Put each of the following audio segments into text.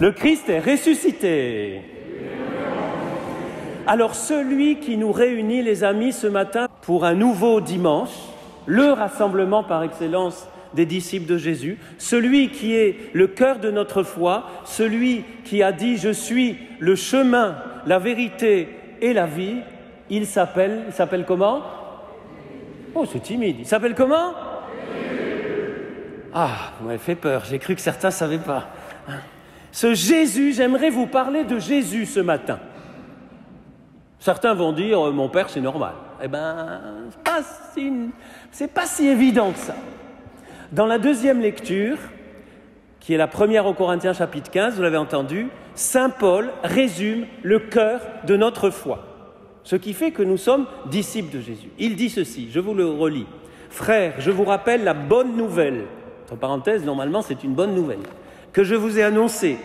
Le Christ est ressuscité. Alors celui qui nous réunit, les amis, ce matin pour un nouveau dimanche, le rassemblement par excellence des disciples de Jésus, celui qui est le cœur de notre foi, celui qui a dit « Je suis le chemin, la vérité et la vie », il s'appelle comment? Oh, c'est timide. Il s'appelle comment? Ah, vous m'avez fait peur, j'ai cru que certains ne savaient pas. Ce Jésus, j'aimerais vous parler de Jésus ce matin. Certains vont dire « Mon père, c'est normal ». Eh bien, c'est pas si évident que ça. Dans la deuxième lecture, qui est la première aux Corinthiens chapitre 15, vous l'avez entendu, Saint Paul résume le cœur de notre foi. Ce qui fait que nous sommes disciples de Jésus. Il dit ceci, je vous le relis. « Frères, je vous rappelle la bonne nouvelle ». Entre parenthèses, normalement, c'est une bonne nouvelle. « Que je vous ai annoncée.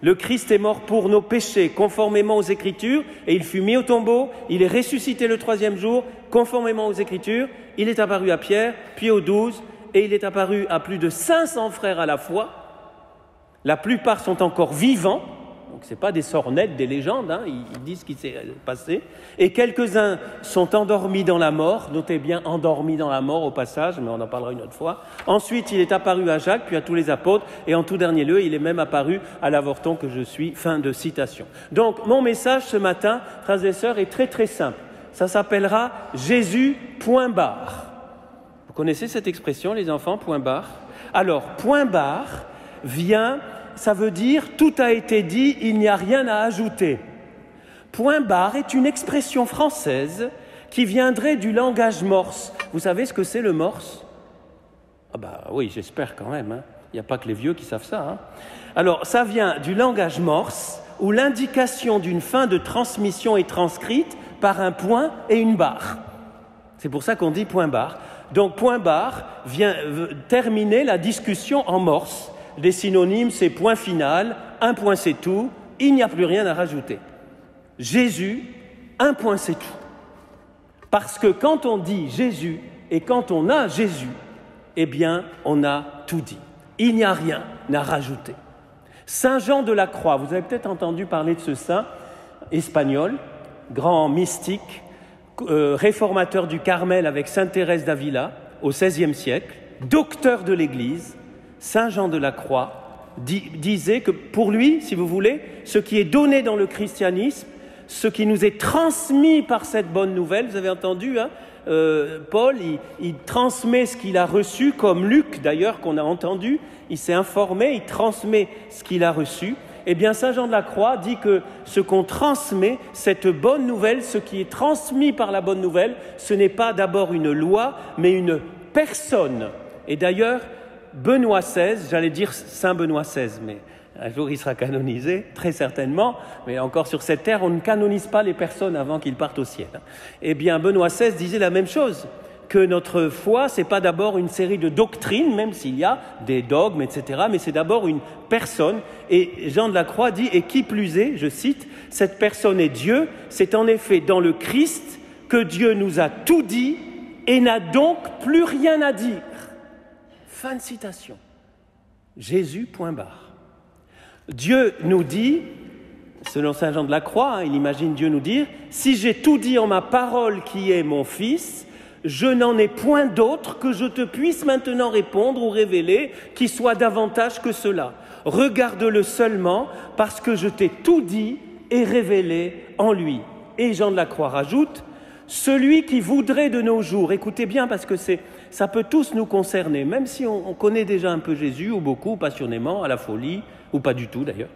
Le Christ est mort pour nos péchés, conformément aux Écritures, et il fut mis au tombeau. Il est ressuscité le troisième jour, conformément aux Écritures. Il est apparu à Pierre, puis aux 12, et il est apparu à plus de 500 frères à la fois. La plupart sont encore vivants. » Donc, ce n'est pas des sornettes, des légendes, hein, ils disent ce qui s'est passé. Et quelques-uns sont endormis dans la mort. Notez bien, endormis dans la mort au passage, mais on en parlera une autre fois. Ensuite, il est apparu à Jacques, puis à tous les apôtres. Et en tout dernier lieu, il est même apparu à l'avorton que je suis. Fin de citation. Donc, mon message ce matin, frères et sœurs, est très très simple. Ça s'appellera Jésus, point barre. Vous connaissez cette expression, les enfants, point barre? Alors, point barre vient... Ça veut dire « tout a été dit, il n'y a rien à ajouter ». Point barre est une expression française qui viendrait du langage morse. Vous savez ce que c'est le morse? Ah bah oui, j'espère quand même. Hein. Il n'y a pas que les vieux qui savent ça. Hein. Alors, ça vient du langage morse où l'indication d'une fin de transmission est transcrite par un point et une barre. C'est pour ça qu'on dit point barre. Donc, point barre vient terminer la discussion en morse. Les synonymes, c'est point final, un point c'est tout, il n'y a plus rien à rajouter. Jésus, un point c'est tout. Parce que quand on dit Jésus et quand on a Jésus, eh bien, on a tout dit. Il n'y a rien à rajouter. Saint Jean de la Croix, vous avez peut-être entendu parler de ce saint espagnol, grand mystique, réformateur du Carmel avec Sainte Thérèse d'Avila au XVIe siècle, docteur de l'Église. Saint Jean de la Croix disait que pour lui, si vous voulez, ce qui est donné dans le christianisme, ce qui nous est transmis par cette bonne nouvelle, vous avez entendu, hein, Paul, il transmet ce qu'il a reçu, comme Luc d'ailleurs qu'on a entendu, il s'est informé, il transmet ce qu'il a reçu. Eh bien, Saint Jean de la Croix dit que ce qu'on transmet, cette bonne nouvelle, ce qui est transmis par la bonne nouvelle, ce n'est pas d'abord une loi, mais une personne. Et d'ailleurs, Benoît XVI, j'allais dire Saint Benoît XVI, mais un jour il sera canonisé, très certainement, mais encore sur cette terre, on ne canonise pas les personnes avant qu'ils partent au ciel. Eh bien, Benoît XVI disait la même chose, que notre foi, ce n'est pas d'abord une série de doctrines, même s'il y a des dogmes, etc., mais c'est d'abord une personne. Et Jean de la Croix dit, et qui plus est, je cite, « Cette personne est Dieu, c'est en effet dans le Christ que Dieu nous a tout dit et n'a donc plus rien à dire. » Fin de citation. Jésus, point barre. Dieu nous dit, selon Saint Jean de la Croix, hein, il imagine Dieu nous dire, « Si j'ai tout dit en ma parole qui est mon Fils, je n'en ai point d'autre que je te puisse maintenant répondre ou révéler qui soit davantage que cela. Regarde-le seulement parce que je t'ai tout dit et révélé en lui. » Et Jean de la Croix rajoute, « Celui qui voudrait de nos jours, écoutez bien parce que ça peut tous nous concerner, même si on connaît déjà un peu Jésus, ou beaucoup, passionnément, à la folie, ou pas du tout d'ailleurs.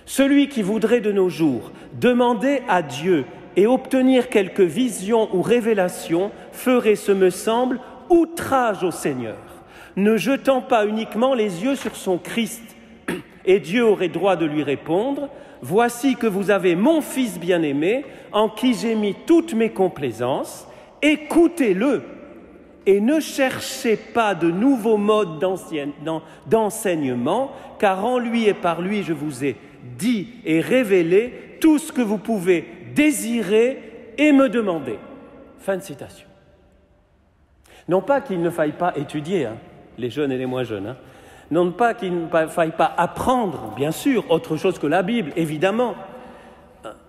Celui qui voudrait de nos jours demander à Dieu et obtenir quelque vision ou révélation ferait, ce me semble, outrage au Seigneur, ne jetant pas uniquement les yeux sur son Christ. Et Dieu aurait droit de lui répondre, « Voici que vous avez mon Fils bien-aimé, en qui j'ai mis toutes mes complaisances, écoutez-le. Et ne cherchez pas de nouveaux modes d'enseignement, car en lui et par lui je vous ai dit et révélé tout ce que vous pouvez désirer et me demander. » Fin de citation. Non pas qu'il ne faille pas étudier, hein, les jeunes et les moins jeunes, hein, Non pas qu'il ne faille pas apprendre, bien sûr, autre chose que la Bible, évidemment,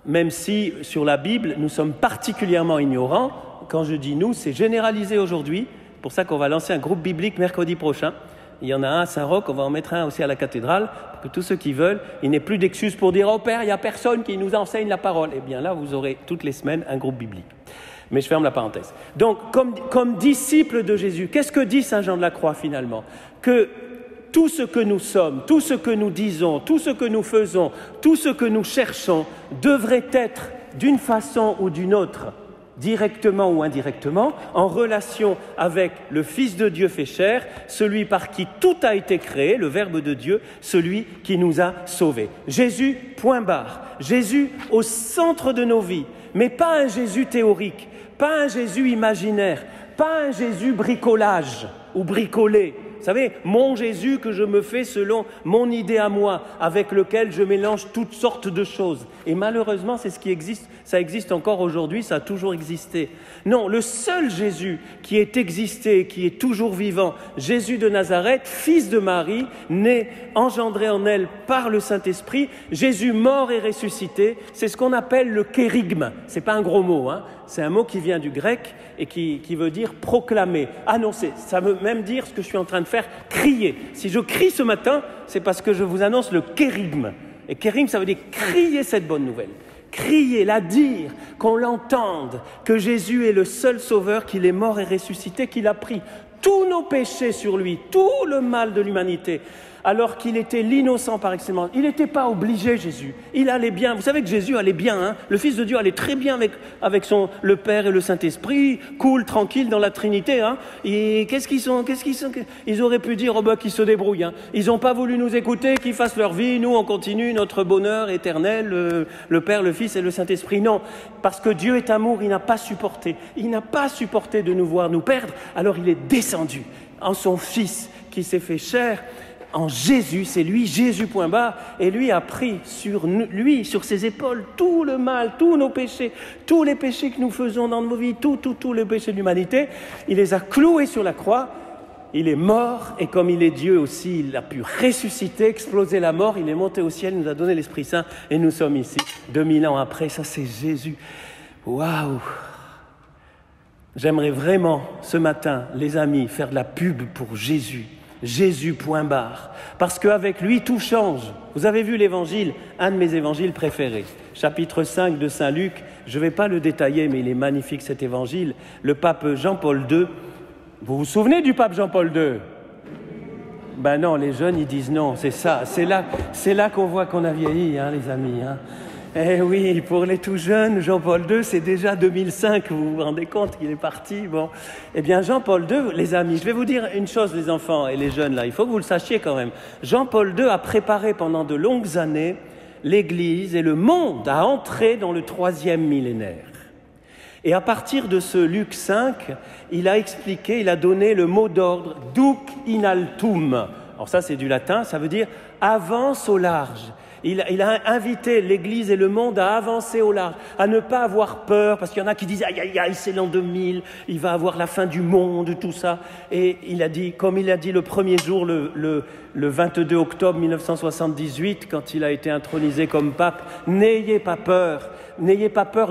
même si sur la Bible, nous sommes particulièrement ignorants. Quand je dis nous, c'est généralisé aujourd'hui. C'est pour ça qu'on va lancer un groupe biblique mercredi prochain. Il y en a un à Saint-Roch, on va en mettre un aussi à la cathédrale, pour que tous ceux qui veulent, il n'ait plus d'excuses pour dire « Oh Père, il n'y a personne qui nous enseigne la parole ». Eh bien là, vous aurez toutes les semaines un groupe biblique. Mais je ferme la parenthèse. Donc, comme disciples de Jésus, qu'est-ce que dit Saint Jean de la Croix finalement? Que tout ce que nous sommes, tout ce que nous disons, tout ce que nous faisons, tout ce que nous cherchons devrait être d'une façon ou d'une autre, directement ou indirectement, en relation avec le Fils de Dieu fait chair, celui par qui tout a été créé, le Verbe de Dieu, celui qui nous a sauvés. Jésus, point barre. Jésus au centre de nos vies, mais pas un Jésus théorique, pas un Jésus imaginaire, pas un Jésus bricolage ou bricolé. Vous savez, mon Jésus que je me fais selon mon idée à moi, avec lequel je mélange toutes sortes de choses. Et malheureusement, c'est ce qui existe, ça existe encore aujourd'hui, ça a toujours existé. Non, le seul Jésus qui est existé, qui est toujours vivant, Jésus de Nazareth, fils de Marie, né, engendré en elle par le Saint-Esprit, Jésus mort et ressuscité, c'est ce qu'on appelle le kérygme. C'est pas un gros mot, hein. C'est un mot qui vient du grec et qui veut dire proclamer, annoncer. Ça veut même dire ce que je suis en train de faire, crier. Si je crie ce matin, c'est parce que je vous annonce le kérygme. Et kérygme, ça veut dire crier cette bonne nouvelle. Crier, la dire, qu'on l'entende, que Jésus est le seul sauveur, qu'il est mort et ressuscité, qu'il a pris tous nos péchés sur lui, tout le mal de l'humanité, alors qu'il était l'innocent par excellence. Il n'était pas obligé, Jésus. Il allait bien. Vous savez que Jésus allait bien, hein. Le Fils de Dieu allait très bien avec le Père et le Saint-Esprit, cool, tranquille dans la Trinité, hein. Et qu'est-ce qu'ils sont Ils auraient pu dire, oh ben, qu'ils se débrouillent, hein. Ils n'ont pas voulu nous écouter, qu'ils fassent leur vie. Nous, on continue notre bonheur éternel, le Père, le Fils et le Saint-Esprit. Non, parce que Dieu est amour, il n'a pas supporté. Il n'a pas supporté de nous voir nous perdre, alors il est descendu en son Fils qui s'est fait chair. En Jésus, c'est lui, Jésus point bas, et lui a pris sur ses épaules, tout le mal, tous nos péchés, tous les péchés que nous faisons dans nos vies, tous les péchés de l'humanité, il les a cloués sur la croix, il est mort, et comme il est Dieu aussi, il a pu ressusciter, exploser la mort, il est monté au ciel, il nous a donné l'Esprit Saint, et nous sommes ici, 2000 ans après, ça c'est Jésus. Waouh! J'aimerais vraiment, ce matin, les amis, faire de la pub pour Jésus. Jésus, point barre. Parce qu'avec lui, tout change. Vous avez vu l'évangile, un de mes évangiles préférés. Chapitre 5 de Saint Luc. Je ne vais pas le détailler, mais il est magnifique cet évangile. Le pape Jean-Paul II. Vous vous souvenez du pape Jean-Paul II? Ben non, les jeunes, ils disent non. C'est ça. C'est là qu'on voit qu'on a vieilli, hein, les amis, hein. Eh oui, pour les tout jeunes, Jean-Paul II, c'est déjà 2005, vous vous rendez compte qu'il est parti. Bon, eh bien, Jean-Paul II, les amis, je vais vous dire une chose, les enfants et les jeunes, là, il faut que vous le sachiez quand même. Jean-Paul II a préparé pendant de longues années l'Église et le monde à entrer dans le 3e millénaire. Et à partir de ce Luc 5, il a expliqué, il a donné le mot d'ordre « duc in altum ». Alors ça, c'est du latin, ça veut dire « avance au large ». Il a invité l'Église et le monde à avancer au large, à ne pas avoir peur, parce qu'il y en a qui disent « aïe, aïe, aïe, c'est l'an 2000, il va avoir la fin du monde, tout ça ». Et il a dit, comme il a dit le premier jour, le 22 octobre 1978, quand il a été intronisé comme pape, « n'ayez pas peur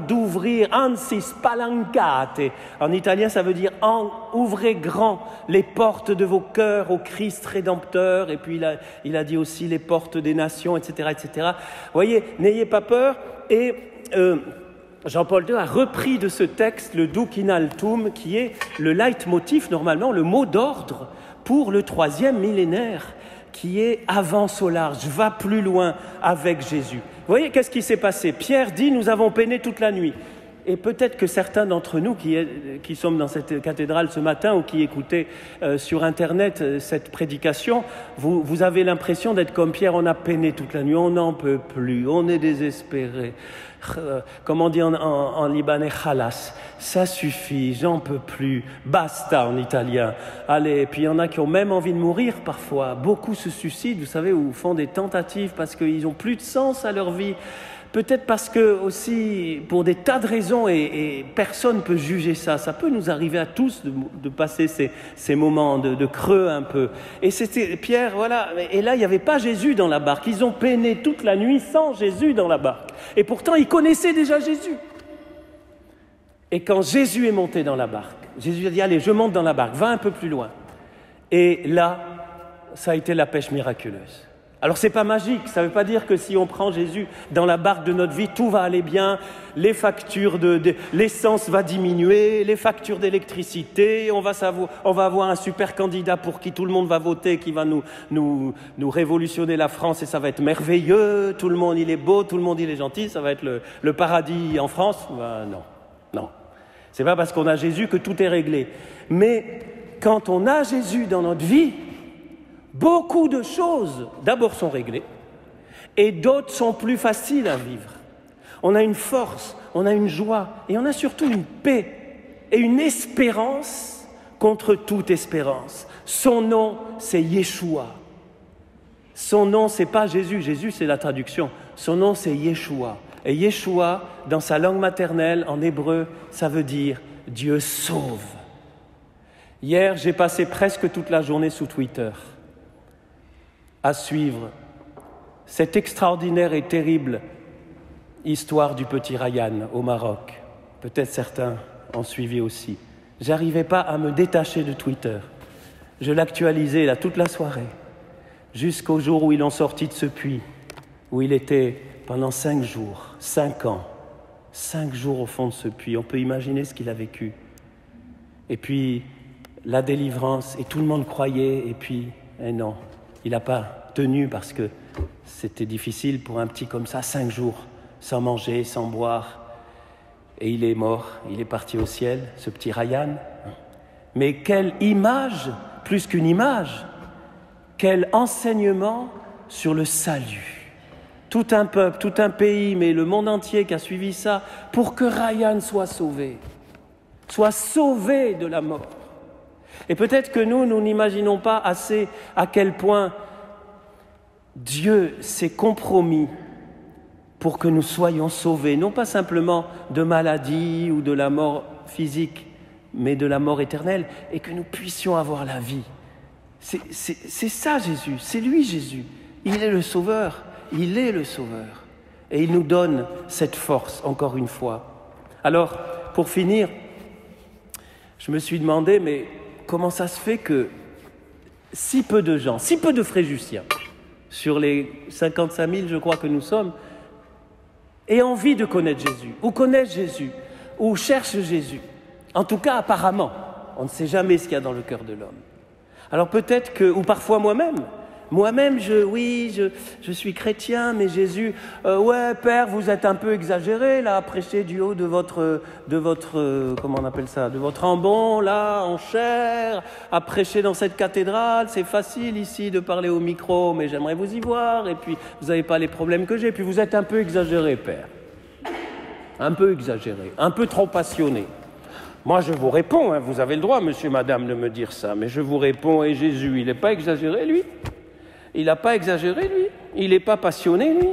d'ouvrir, anzi spalancate ». En italien, ça veut dire « ouvrez grand les portes de vos cœurs au Christ rédempteur ». Et puis il a dit aussi les portes des nations, etc., etc. Vous voyez, n'ayez pas peur. Et Jean-Paul II a repris de ce texte le Duc in altum, qui est le leitmotiv, normalement, le mot d'ordre pour le 3e millénaire, qui est « avance au large, va plus loin avec Jésus ». Vous voyez, qu'est-ce qui s'est passé? Pierre dit « nous avons peiné toute la nuit ». Et peut-être que certains d'entre nous qui sommes dans cette cathédrale ce matin ou qui écoutez sur Internet cette prédication, vous avez l'impression d'être comme Pierre, on a peiné toute la nuit, on n'en peut plus, on est désespéré. Comme on dit en libanais, khalas, ça suffit, j'en peux plus, basta en italien. Allez, et puis il y en a qui ont même envie de mourir parfois. Beaucoup se suicident, vous savez, ou font des tentatives parce qu'ils n'ont plus de sens à leur vie. peut-être parce que aussi, pour des tas de raisons, et personne ne peut juger ça, ça peut nous arriver à tous de passer ces moments de creux un peu. Et c'était Pierre, voilà, et là il n'y avait pas Jésus dans la barque, ils ont peiné toute la nuit sans Jésus dans la barque. Et pourtant ils connaissaient déjà Jésus. Et quand Jésus est monté dans la barque, Jésus a dit, allez, je monte dans la barque, va un peu plus loin. Et là, ça a été la pêche miraculeuse. Alors c'est pas magique, ça ne veut pas dire que si on prend Jésus dans la barque de notre vie, tout va aller bien, les factures l'essence va diminuer, les factures d'électricité, on va avoir un super candidat pour qui tout le monde va voter, qui va nous révolutionner la France et ça va être merveilleux, tout le monde il est beau, tout le monde il est gentil, ça va être le paradis en France. Non. C'est pas parce qu'on a Jésus que tout est réglé. Mais quand on a Jésus dans notre vie, beaucoup de choses, d'abord, sont réglées, et d'autres sont plus faciles à vivre. On a une force, on a une joie, et on a surtout une paix et une espérance contre toute espérance. Son nom, c'est Yeshua. Son nom, c'est pas Jésus. Jésus, c'est la traduction. Son nom, c'est Yeshua. Et Yeshua, dans sa langue maternelle, en hébreu, ça veut dire « Dieu sauve ». Hier, j'ai passé presque toute la journée sous Twitter à suivre cette extraordinaire et terrible histoire du petit Ryan au Maroc. Peut-être certains ont suivi aussi. J'arrivais pas à me détacher de Twitter. Je l'actualisais là toute la soirée, jusqu'au jour où ils l'ont sorti de ce puits, où il était pendant 5 jours, 5 ans, 5 jours au fond de ce puits. On peut imaginer ce qu'il a vécu. Et puis, la délivrance, et tout le monde croyait, et puis, non, il n'a pas tenu parce que c'était difficile pour un petit comme ça, 5 jours, sans manger, sans boire. Et il est mort, il est parti au ciel, ce petit Ryan. Mais quelle image, plus qu'une image, quel enseignement sur le salut. Tout un peuple, tout un pays, mais le monde entier qui a suivi ça, pour que Ryan soit sauvé de la mort. Et peut-être que nous n'imaginons pas assez à quel point Dieu s'est compromis pour que nous soyons sauvés, non pas simplement de maladie ou de la mort physique, mais de la mort éternelle, et que nous puissions avoir la vie. C'est ça Jésus, c'est lui Jésus. Il est le Sauveur, il est le Sauveur. Et il nous donne cette force, encore une fois. Alors, pour finir, je me suis demandé, mais comment ça se fait que si peu de gens, si peu de Fréjussiens, sur les 55 000, je crois que nous sommes, aient envie de connaître Jésus, ou connaissent Jésus, ou cherchent Jésus. En tout cas, apparemment, on ne sait jamais ce qu'il y a dans le cœur de l'homme. Alors peut-être que, ou parfois moi-même, je suis chrétien, mais Jésus, ouais, Père, vous êtes un peu exagéré, là, à prêcher du haut de votre, comment on appelle ça, de votre ambon, là, en chair, à prêcher dans cette cathédrale, c'est facile ici de parler au micro, mais j'aimerais vous y voir, et puis vous n'avez pas les problèmes que j'ai, puis vous êtes un peu exagéré, Père. Un peu exagéré, un peu trop passionné. Moi, je vous réponds, hein, vous avez le droit, monsieur, madame, de me dire ça, mais je vous réponds, et Jésus, il n'est pas exagéré, lui? Il n'a pas exagéré, lui. Il n'est pas passionné, lui.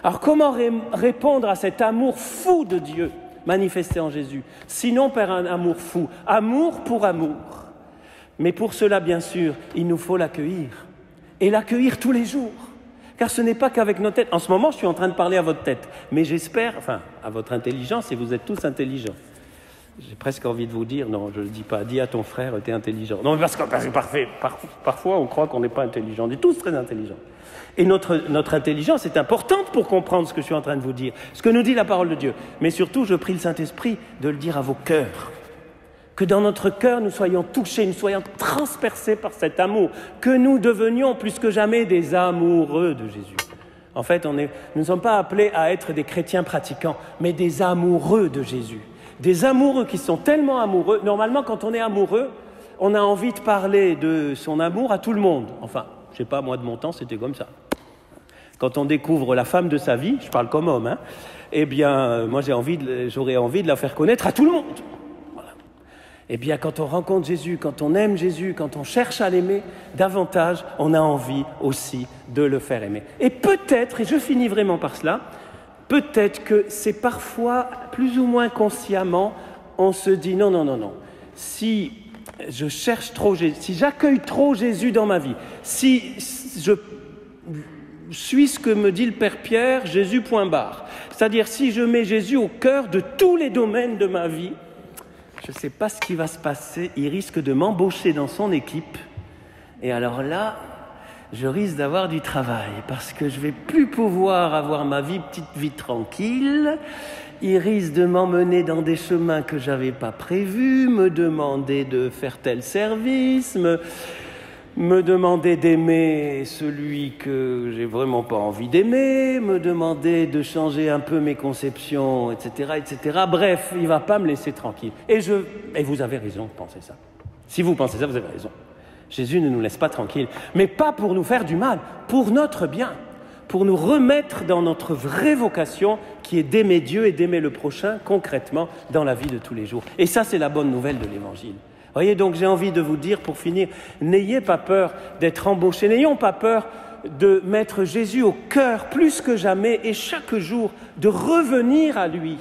Alors, comment répondre à cet amour fou de Dieu manifesté en Jésus? Sinon par un amour fou. Amour pour amour. Mais pour cela, bien sûr, il nous faut l'accueillir. Et l'accueillir tous les jours. Car ce n'est pas qu'avec nos têtes. En ce moment, je suis en train de parler à votre tête. Mais j'espère, enfin, à votre intelligence, et vous êtes tous intelligents. J'ai presque envie de vous dire, non, je ne le dis pas, dis à ton frère, t'es intelligent. Non, parce que parfois, on croit qu'on n'est pas intelligent. On est tous très intelligents. Et notre intelligence est importante pour comprendre ce que je suis en train de vous dire, ce que nous dit la parole de Dieu. Mais surtout, je prie le Saint-Esprit de le dire à vos cœurs. Que dans notre cœur, nous soyons touchés, nous soyons transpercés par cet amour. Que nous devenions plus que jamais des amoureux de Jésus. En fait, nous ne sommes pas appelés à être des chrétiens pratiquants, mais des amoureux de Jésus. Des amoureux qui sont tellement amoureux. Normalement, quand on est amoureux, on a envie de parler de son amour à tout le monde. Enfin, je ne sais pas, moi de mon temps, c'était comme ça. Quand on découvre la femme de sa vie, je parle comme homme, hein, eh bien, moi j'aurais envie de la faire connaître à tout le monde. Voilà. Eh bien, quand on rencontre Jésus, quand on aime Jésus, quand on cherche à l'aimer davantage, on a envie aussi de le faire aimer. Et peut-être, et je finis vraiment par cela, peut-être que c'est parfois, plus ou moins consciemment, on se dit non, non, non, non. Si je cherche trop Jésus, si j'accueille trop Jésus dans ma vie, si je suis ce que me dit le Père Pierre, Jésus point barre. C'est-à-dire si je mets Jésus au cœur de tous les domaines de ma vie, je ne sais pas ce qui va se passer, il risque de m'embaucher dans son équipe. Et alors là, je risque d'avoir du travail parce que je ne vais plus pouvoir avoir ma petite vie tranquille. Il risque de m'emmener dans des chemins que je n'avais pas prévus, me demander de faire tel service, me demander d'aimer celui que j'ai vraiment pas envie d'aimer, me demander de changer un peu mes conceptions, etc., etc. Bref, il ne va pas me laisser tranquille. Et vous avez raison de penser ça. Si vous pensez ça, vous avez raison. Jésus ne nous laisse pas tranquilles, mais pas pour nous faire du mal, pour notre bien, pour nous remettre dans notre vraie vocation qui est d'aimer Dieu et d'aimer le prochain concrètement dans la vie de tous les jours. Et ça, c'est la bonne nouvelle de l'Évangile. Voyez, donc j'ai envie de vous dire, pour finir, n'ayez pas peur d'être embauchés, n'ayons pas peur de mettre Jésus au cœur plus que jamais et chaque jour de revenir à lui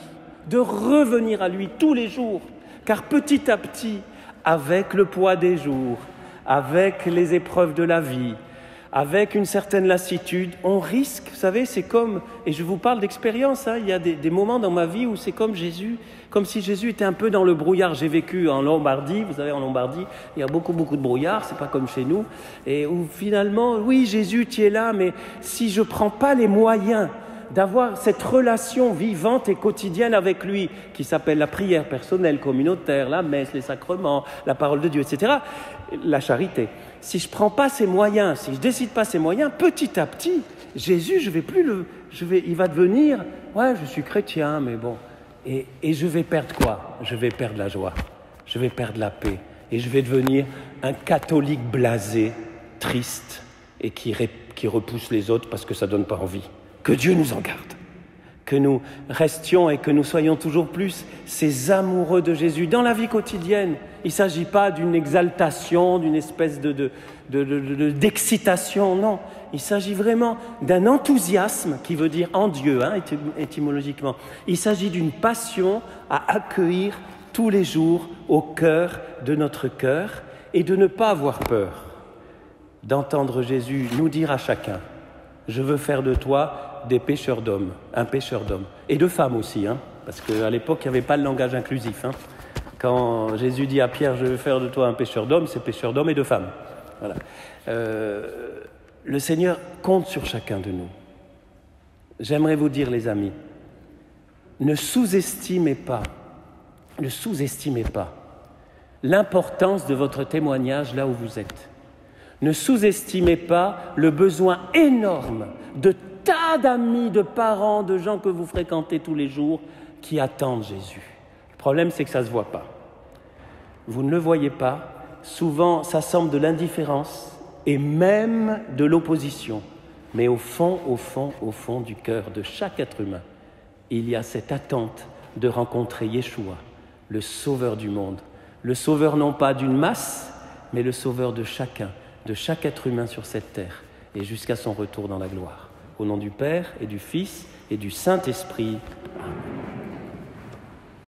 tous les jours, car petit à petit, avec le poids des jours, avec les épreuves de la vie, avec une certaine lassitude, on risque, vous savez, c'est comme, et je vous parle d'expérience, il y a des moments dans ma vie où c'est comme Jésus, comme si Jésus était un peu dans le brouillard. J'ai vécu en Lombardie, vous savez, en Lombardie, il y a beaucoup de brouillard, c'est pas comme chez nous, et où finalement, oui, Jésus, tu es là, mais si je prends pas les moyens d'avoir cette relation vivante et quotidienne avec lui, qui s'appelle la prière personnelle, communautaire, la messe, les sacrements, la parole de Dieu, etc., la charité. Si je ne prends pas ces moyens, si je ne décide pas ces moyens, petit à petit, Jésus, il va devenir, ouais, je suis chrétien, mais bon, et je vais perdre quoi? Je vais perdre la joie, je vais perdre la paix, et je vais devenir un catholique blasé, triste, et qui repousse les autres parce que ça ne donne pas envie. Que Dieu nous en garde, que nous restions et que nous soyons toujours plus ces amoureux de Jésus dans la vie quotidienne. Il ne s'agit pas d'une exaltation, d'une espèce d'excitation, non. Il s'agit vraiment d'un enthousiasme qui veut dire en Dieu, étymologiquement. Il s'agit d'une passion à accueillir tous les jours au cœur de notre cœur et de ne pas avoir peur d'entendre Jésus nous dire à chacun: je veux faire de toi des pêcheurs d'hommes, un pêcheur d'hommes. Et de femmes aussi, parce qu'à l'époque, il n'y avait pas le langage inclusif. Quand Jésus dit à Pierre, je veux faire de toi un pêcheur d'hommes, c'est pêcheur d'hommes et de femmes. Voilà. Le Seigneur compte sur chacun de nous. J'aimerais vous dire, les amis, ne sous-estimez pas l'importance de votre témoignage là où vous êtes. Ne sous-estimez pas le besoin énorme de tas d'amis, de parents, de gens que vous fréquentez tous les jours qui attendent Jésus. Le problème, c'est que ça ne se voit pas. Vous ne le voyez pas. Souvent, ça semble de l'indifférence et même de l'opposition. Mais au fond du cœur de chaque être humain, il y a cette attente de rencontrer Yeshua, le Sauveur du monde. Le Sauveur non pas d'une masse, mais le Sauveur de chacun, de chaque être humain sur cette terre, et jusqu'à son retour dans la gloire. Au nom du Père et du Fils et du Saint-Esprit. Amen.